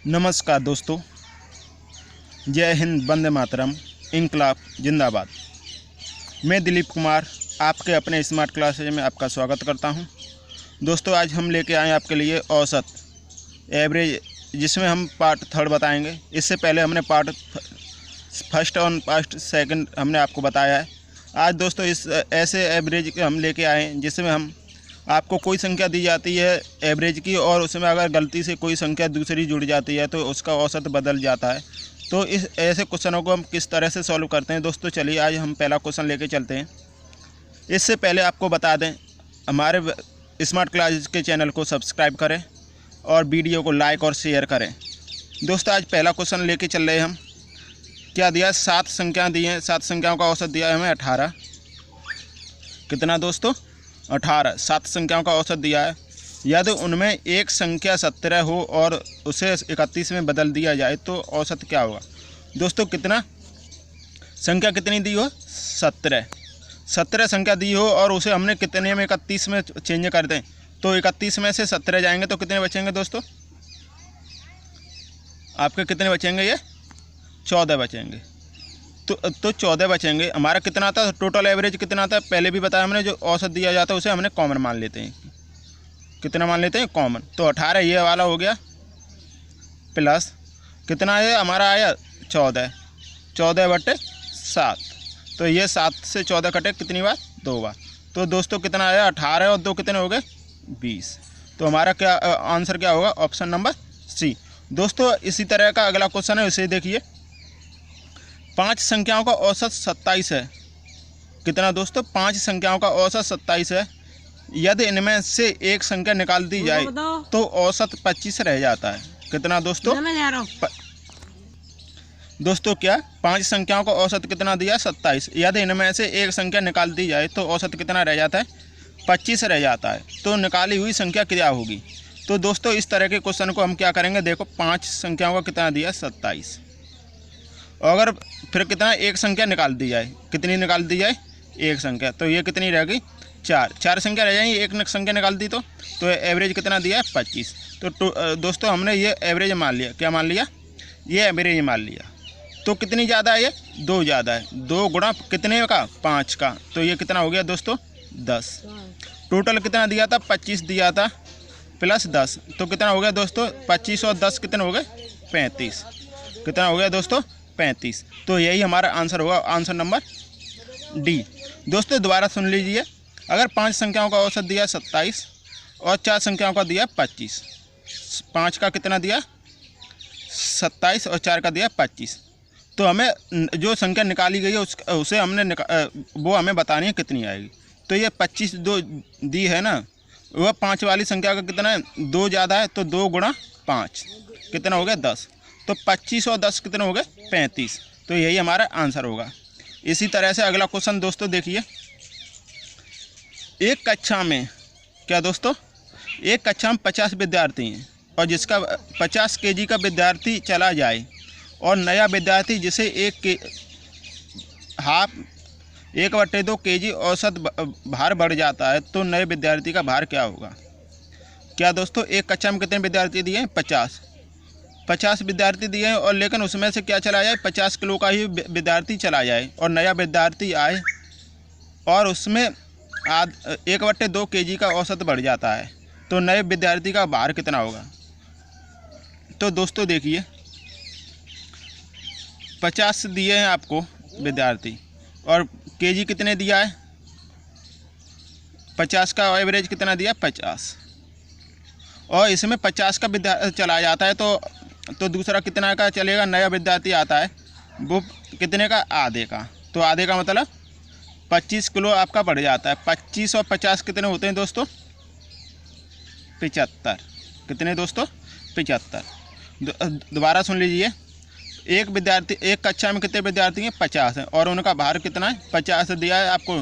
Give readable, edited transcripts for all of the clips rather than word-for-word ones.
नमस्कार दोस्तों, जय हिंद, वंदे मातरम, इनकलाब जिंदाबाद। मैं दिलीप कुमार आपके अपने स्मार्ट क्लासेज में आपका स्वागत करता हूं। दोस्तों, आज हम लेके आए आपके लिए औसत एवरेज, जिसमें हम पार्ट 3 बताएंगे। इससे पहले हमने पार्ट 1 और पार्ट 2 हमने आपको बताया है। आज दोस्तों इस ऐसे एवरेज के हम लेके आए हैं जिसमें हम आपको कोई संख्या दी जाती है एवरेज की, और उसमें अगर गलती से कोई संख्या दूसरी जुड़ जाती है तो उसका औसत बदल जाता है। तो इस ऐसे क्वेश्चनों को हम किस तरह से सॉल्व करते हैं दोस्तों, चलिए आज हम पहला क्वेश्चन लेके चलते हैं। इससे पहले आपको बता दें, हमारे स्मार्ट क्लासेज के चैनल को सब्सक्राइब करें और वीडियो को लाइक और शेयर करें। दोस्तों, आज पहला क्वेश्चन लेके चल रहे हैं हम। क्या दिया? 7 संख्याएँ दी हैं। 7 संख्याओं का औसत दिया है हमें 18। कितना दोस्तों? 18। 7 संख्याओं का औसत दिया है। यदि उनमें एक संख्या 17 हो और उसे 31 में बदल दिया जाए तो औसत क्या होगा? दोस्तों, कितना संख्या कितनी दी हो? 17। 17 संख्या दी हो और उसे हमने कितने में 31 में चेंज कर दें तो 31 में से 17 जाएंगे तो कितने बचेंगे दोस्तों? आपके कितने बचेंगे? ये 14 बचेंगे। तो 14 बचेंगे। हमारा कितना आता है? टोटल एवरेज कितना आता है? पहले भी बताया हमने, जो औसत दिया जाता है उसे हमने कॉमन मान लेते हैं। कितना मान लेते हैं? कॉमन। तो 18 ये वाला हो गया, प्लस कितना है हमारा आया? 14। 14/7। तो ये 7 से 14 कटे कितनी बार? 2 बार। तो दोस्तों कितना आया? 18 और 2 कितने हो गए? 20। तो हमारा क्या आंसर क्या होगा? Option number C. दोस्तों, इसी तरह का अगला क्वेश्चन है, इसे देखिए। 5 संख्याओं का औसत 27 है। कितना दोस्तों? 5 संख्याओं का औसत 27 है। यदि इनमें से एक संख्या निकाल दी जाए तो औसत 25 रह जाता है। कितना दोस्तों? दोस्तों क्या? 5 संख्याओं का औसत कितना दिया? 27। यदि इनमें से एक संख्या निकाल दी जाए तो औसत कितना रह जाता है? 25 रह जाता है। तो निकाली हुई संख्या क्या होगी? तो दोस्तों, इस तरह के क्वेश्चन को हम क्या करेंगे, देखो 5 संख्याओं का कितना दिया? 27। अगर फिर कितना एक संख्या निकाल दी जाए, कितनी निकाल दी जाए? एक संख्या। तो ये कितनी रह गई? 4 संख्या रह जाएंगी, एक संख्या निकाल दी तो एवरेज कितना दिया है? 25। तो दोस्तों हमने ये एवरेज मान लिया। क्या मान लिया? ये एवरेज मान लिया। तो कितनी ज़्यादा है? ये 2 ज़्यादा है। 2 गुणा कितने का? 5 का। तो ये कितना हो गया दोस्तों? 10। टोटल कितना दिया था? 25 दिया था, प्लस 10। तो कितना हो गया दोस्तों? 25 और 10 कितने हो गए? 35। कितना हो गया दोस्तों? 35। तो यही हमारा आंसर होगा, आंसर नंबर डी। दोस्तों दोबारा सुन लीजिए। अगर 5 संख्याओं का औसत दिया 27 और 4 संख्याओं का दिया 25। 5 का कितना दिया? 27 और 4 का दिया 25। तो हमें जो संख्या निकाली गई है उसे हमने वो हमें बतानी है कितनी आएगी। तो ये 25 दो दी है ना, वह 5 वाली संख्या का कितना है? 2 ज़्यादा है। तो 2 गुणा 5 कितना हो गया? 10। तो 25 और 10 कितने हो गए? 35। तो यही हमारा आंसर होगा। इसी तरह से अगला क्वेश्चन दोस्तों देखिए। एक कक्षा में, क्या दोस्तों? एक कक्षा में 50 विद्यार्थी हैं और जिसका 50 केजी का विद्यार्थी चला जाए और नया विद्यार्थी जिसे 1/2 केजी औसत भार बढ़ जाता है तो नए विद्यार्थी का भार क्या होगा? क्या दोस्तों? एक कक्षा में कितने विद्यार्थी दिए हैं? 50 विद्यार्थी दिए हैं, और लेकिन उसमें से क्या चला जाए? 50 किलो का ही विद्यार्थी चला जाए और नया विद्यार्थी आए और उसमें 1/2 केजी का औसत बढ़ जाता है तो नए विद्यार्थी का भार कितना होगा? तो दोस्तों देखिए, 50 दिए हैं आपको विद्यार्थी और केजी कितने दिया है? 50 का एवरेज कितना दिया? 50। और इसमें 50 का विद्यार्थी चला जाता है तो दूसरा कितना का चलेगा? नया विद्यार्थी आता है, वो कितने का? आधे का। तो आधे का मतलब 25 किलो आपका बढ़ जाता है। 25 और 50 कितने होते हैं दोस्तों? 75। कितने दोस्तों? 75। दोबारा सुन लीजिए। एक कक्षा में कितने विद्यार्थी हैं? 50 हैं और उनका भार कितना है? 50 दिया है आपको,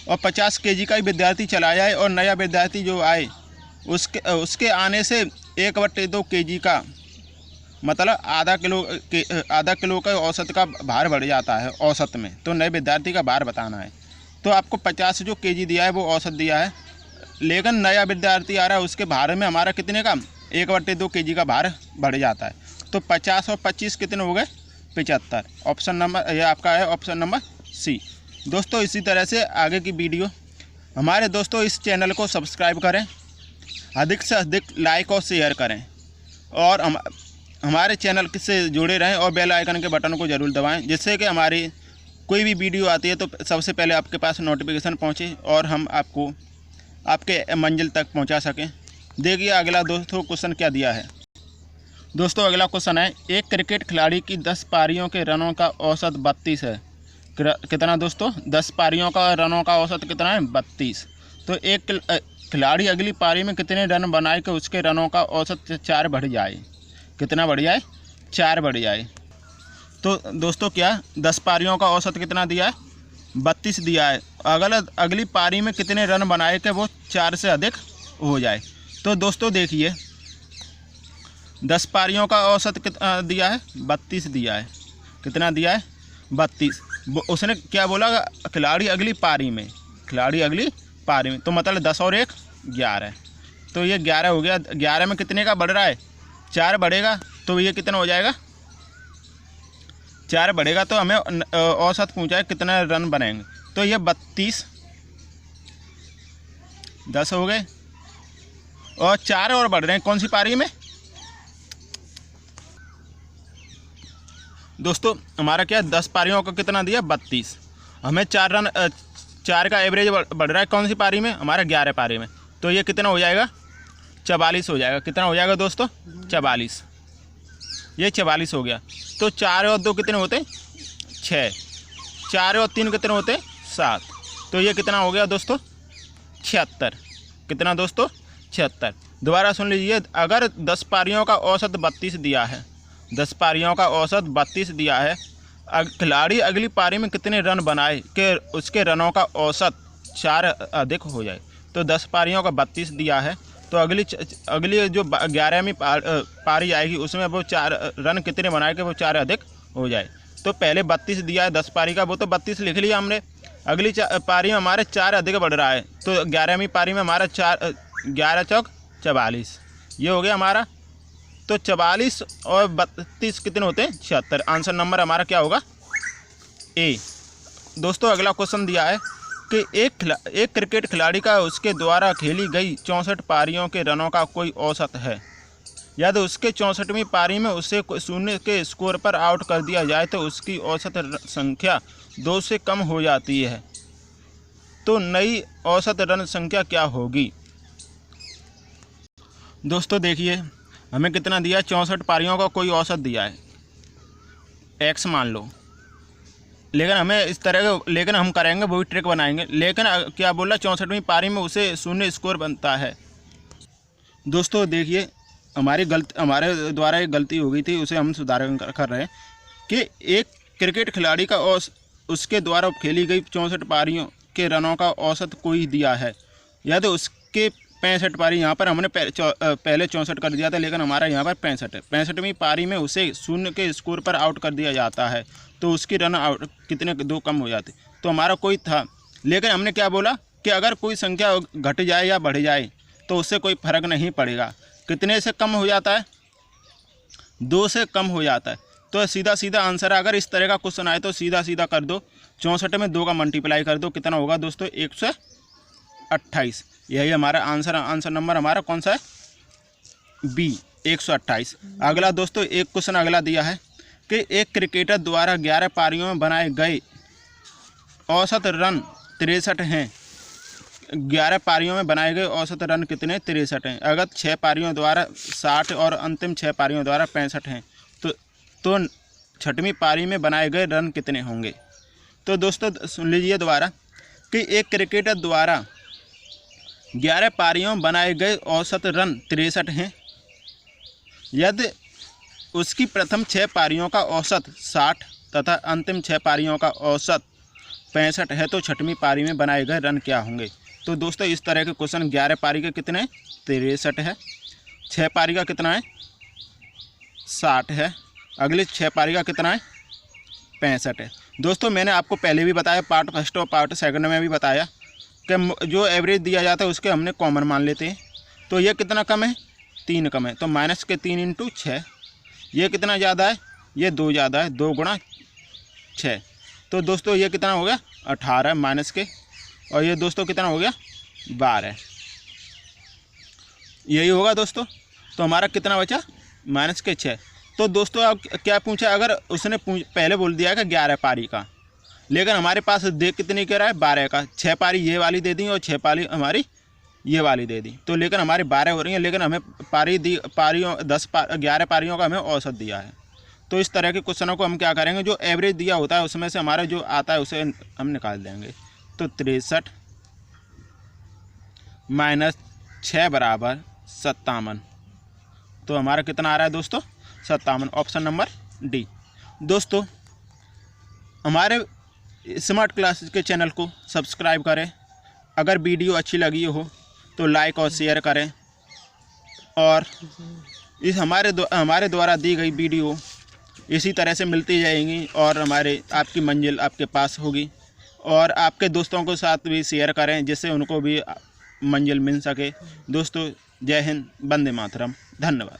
और 50 केजी का ही विद्यार्थी चला जाए और नया विद्यार्थी जो आए उसके आने से 1/2 केजी का मतलब आधा किलो का औसत का भार बढ़ जाता है औसत में। तो नए विद्यार्थी का भार बताना है। तो आपको 50 जो केजी दिया है वो औसत दिया है, लेकिन नया विद्यार्थी आ रहा है उसके भार में हमारा कितने का 1/2 केजी का भार बढ़ जाता है। तो 50 और 25 कितने हो गए? 75। ऑप्शन नंबर ये आपका है ऑप्शन नंबर सी। दोस्तों इसी तरह से आगे की वीडियो हमारे दोस्तों इस चैनल को सब्सक्राइब करें, अधिक से अधिक लाइक और शेयर करें और हमारे चैनल से जुड़े रहें और बेल आइकन के बटन को ज़रूर दबाएं, जिससे कि हमारी कोई भी वीडियो आती है तो सबसे पहले आपके पास नोटिफिकेशन पहुंचे और हम आपको आपके मंजिल तक पहुंचा सकें। देखिए अगला दोस्तों क्वेश्चन क्या दिया है। दोस्तों अगला क्वेश्चन है, एक क्रिकेट खिलाड़ी की 10 पारियों के रनों का औसत 32 है। कितना दोस्तों? 10 पारियों का रनों का औसत कितना है? 32। तो एक खिलाड़ी अगली पारी में कितने रन बनाए कि उसके रनों का औसत 4 बढ़ जाए? कितना बढ़ जाए? 4 बढ़ जाए। तो दोस्तों क्या 10 पारियों का औसत कितना दिया है? 32 दिया है। अगली पारी में कितने रन बनाए कि वो 4 से अधिक हो जाए? तो दोस्तों देखिए 10 पारियों का औसत कितना दिया है? 32 दिया है। कितना दिया है? 32। उसने क्या बोला? खिलाड़ी अगली पारी में, खिलाड़ी अगली पारी में, तो मतलब 10 और 1 11। तो ये 11 हो गया। 11 में कितने का बढ़ रहा है? 4 बढ़ेगा। तो ये कितना हो जाएगा? 4 बढ़ेगा। तो हमें औसत पूछा है कितने रन बनेंगे, तो ये 32, 10 हो गए और 4 और बढ़ रहे हैं कौन सी पारी में? दोस्तों हमारा क्या 10 पारियों का कितना दिया? 32। हमें 4 का एवरेज बढ़ रहा है कौन सी पारी में? हमारा 11 पारी में। तो ये कितना हो जाएगा? 44 हो जाएगा। कितना हो जाएगा दोस्तों? 44। ये 44 हो गया। तो 4 और 2 कितने होते? 6। 4 और 3 कितने होते? 7। तो ये कितना हो गया दोस्तों? 76। कितना दोस्तों? 76। दोबारा सुन लीजिए, अगर 10 पारियों का औसत 32 दिया है, 10 पारियों का औसत 32 दिया है, खिलाड़ी अगली पारी में कितने रन बनाए कि उसके रनों का औसत 4 अधिक हो जाए। तो 10 पारियों का 32 दिया है, तो अगली जो 11वीं पारी आएगी उसमें वो 4 रन कितने बनाए कि वो 4 अधिक हो जाए। तो पहले 32 दिया है 10 पारी का, वो तो 32 लिख लिया हमने। अगली पारी में हमारे 4 अधिक बढ़ रहा है, तो 11वीं पारी में हमारा 11 चौक 44। ये हो गया हमारा। तो 44 और 32 कितने होते हैं? 76। आंसर नंबर हमारा क्या होगा? ए। दोस्तों अगला क्वेश्चन दिया है कि एक क्रिकेट खिलाड़ी का उसके द्वारा खेली गई 64 पारियों के रनों का कोई औसत है। यदि उसके 64वीं पारी में उसे 0 के स्कोर पर आउट कर दिया जाए तो उसकी औसत संख्या 2 से कम हो जाती है। तो नई औसत रन संख्या क्या होगी? दोस्तों देखिए हमें कितना दिया? 64 पारियों का कोई औसत दिया है, x मान लो। लेकिन हमें इस तरह लेकिन हम करेंगे वही ट्रिक बनाएंगे। लेकिन क्या बोला? 64वीं पारी में उसे 0 स्कोर बनता है। दोस्तों देखिए हमारे द्वारा एक गलती हो गई थी, उसे हम सुधार कर रहे हैं कि एक क्रिकेट खिलाड़ी का उसके द्वारा खेली गई 64 पारियों के रनों का औसत कोई दिया है। यदि उसके 65 पारी, यहाँ पर हमने पहले 64 कर दिया था, लेकिन हमारा यहाँ पर 65 है। 65वीं पारी में उसे 0 के स्कोर पर आउट कर दिया जाता है तो उसकी रन आउट कितने 2 कम हो जाते। तो हमारा कोई था, लेकिन हमने क्या बोला कि अगर कोई संख्या घट जाए या बढ़ जाए तो उससे कोई फर्क नहीं पड़ेगा। कितने से कम हो जाता है? 2 से कम हो जाता है। तो सीधा सीधा आंसर, अगर इस तरह का क्वेश्चन आए तो सीधा सीधा कर दो। 64 में 2 का मल्टीप्लाई कर दो, कितना होगा दोस्तों? 128। यही हमारा आंसर नंबर हमारा कौन सा है? बी, 128। अगला दोस्तों एक क्वेश्चन अगला दिया है कि एक क्रिकेटर द्वारा 11 पारियों में बनाए गए औसत रन 63 हैं। 11 पारियों में बनाए गए औसत रन कितने? 63 हैं। अगर 6 पारियों द्वारा 60 और अंतिम 6 पारियों द्वारा 65 हैं तो 6वीं पारी में बनाए गए रन कितने होंगे? तो दोस्तों सुन लीजिए दोबारा कि एक क्रिकेटर द्वारा 11 पारियों में बनाए गए औसत रन 63 हैं। यदि उसकी प्रथम 6 पारियों का औसत 60 तथा अंतिम 6 पारियों का औसत 65 है तो 6वीं पारी में बनाए गए रन क्या होंगे? तो दोस्तों इस तरह के क्वेश्चन 11 पारी के कितने? 63 है। 6 पारी का कितना है? 60 है। अगली 6 पारी का कितना है? 65 है। दोस्तों मैंने आपको पहले भी बताया, पार्ट फर्स्ट और पार्ट सेकंड में भी बताया कि जो एवरेज दिया जाता है उसके हमने कॉमन मान लेते हैं। तो ये कितना कम है? 3 कम है, तो -3 × 6 ये कितना ज़्यादा है, ये 2 ज़्यादा है, 2 गुणा 6। तो दोस्तों ये कितना हो गया 18 माइनस के, और ये दोस्तों कितना हो गया 12। यही होगा दोस्तों। तो हमारा कितना बचा माइनस के 6। तो दोस्तों अब क्या पूछा, अगर उसने पहले बोल दिया है कि 11 पारी का, लेकिन हमारे पास देख कितनी कह रहा है 12 का। 6 पारी ये वाली दे दी और 6 पारी हमारी ये वाली दे दी, तो लेकिन हमारी 12 हो रही है, लेकिन हमें पारियों 11 पारियों का हमें औसत दिया है। तो इस तरह के क्वेश्चनों को हम क्या करेंगे, जो एवरेज दिया होता है उसमें से हमारा जो आता है उसे हम निकाल देंगे। तो 63 माइनस 6 बराबर 57। तो हमारा कितना आ रहा है दोस्तों 57, ऑप्शन नंबर डी। दोस्तों हमारे स्मार्ट क्लासेस के चैनल को सब्सक्राइब करें, अगर वीडियो अच्छी लगी हो तो लाइक और शेयर करें, और इस हमारे द्वारा दी गई वीडियो इसी तरह से मिलती जाएंगी, और आपकी मंजिल आपके पास होगी। और आपके दोस्तों के साथ भी शेयर करें जिससे उनको भी मंजिल मिल सके। दोस्तों जय हिंद, वंदे मातरम, धन्यवाद।